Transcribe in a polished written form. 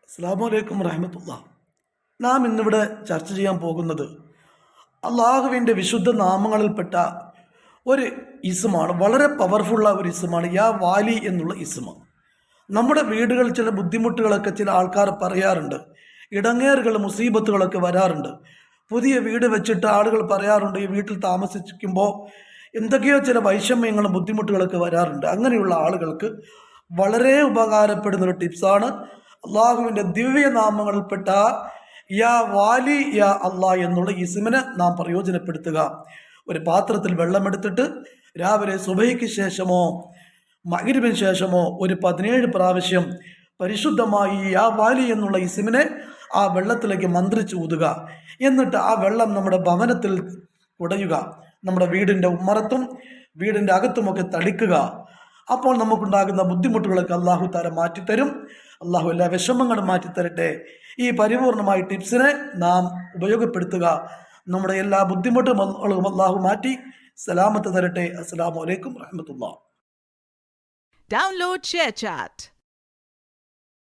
അസ്സലാമു അലൈക്കും വറഹ്മത്തുള്ളാ. നാം ഇന്നിവിടെ ചർച്ച ചെയ്യാൻ പോകുന്നത് അള്ളാഹുവിൻ്റെ വിശുദ്ധ നാമങ്ങളിൽപ്പെട്ട ഒരു ഇസ്മാണ്. വളരെ പവർഫുള്ള ഒരു ഇസ്മാണ് യാ വാലി എന്നുള്ള ഇസ്മ. നമ്മുടെ വീടുകളിൽ ചില ബുദ്ധിമുട്ടുകളൊക്കെ ചില ആൾക്കാർ പറയാറുണ്ട്, ഇടങ്ങേറുകൾ മുസീബത്തുകളൊക്കെ വരാറുണ്ട്. പുതിയ വീട് വെച്ചിട്ട് ആളുകൾ പറയാറുണ്ട്, ഈ വീട്ടിൽ താമസിക്കുമ്പോൾ എന്തൊക്കെയോ ചില വൈഷമ്യങ്ങളും ബുദ്ധിമുട്ടുകളൊക്കെ വരാറുണ്ട്. അങ്ങനെയുള്ള ആളുകൾക്ക് വളരെ ഉപകാരപ്പെടുന്ന ഒരു ടിപ്സാണ് അള്ളാഹുവിൻ്റെ ദിവ്യനാമങ്ങളിൽപ്പെട്ട യാ വാലി യാ അള്ളാ എന്നുള്ള ഇസ്മിനെ നാം പ്രയോജനപ്പെടുത്തുക. ഒരു പാത്രത്തിൽ വെള്ളമെടുത്തിട്ട് രാവിലെ സുബഹിക്ക് ശേഷമോ മഗ്‌രിബിന് ശേഷമോ ഒരു 17 പ്രാവശ്യം പരിശുദ്ധമായി യാ വാലി എന്നുള്ള ഇസ്മിനെ ആ വെള്ളത്തിലേക്ക് മന്ത്രിച്ച് ഊതുക. എന്നിട്ട് ആ വെള്ളം നമ്മുടെ ഭവനത്തിൽ കുടയുക. നമ്മുടെ വീടിൻ്റെ ഉമ്മറത്തും വീടിൻ്റെ അകത്തുമൊക്കെ തളിക്കുക. അപ്പോൾ നമുക്കുണ്ടാകുന്ന ബുദ്ധിമുട്ടുകളൊക്കെ അള്ളാഹു താല മാറ്റിത്തരും. അള്ളാഹു എല്ലാ വിഷമങ്ങളും മാറ്റിത്തരട്ടെ. ഈ പരിപൂർണമായ ടിപ്സിനെ നാം ഉപയോഗപ്പെടുത്തുക. നമ്മുടെ എല്ലാ ബുദ്ധിമുട്ടുകളും അള്ളാഹു മാറ്റി സലാമത്ത് തരട്ടെ. അസ്സലാമു അലൈക്കും വറഹ്മത്തുള്ളാഹി. Download ShareChat.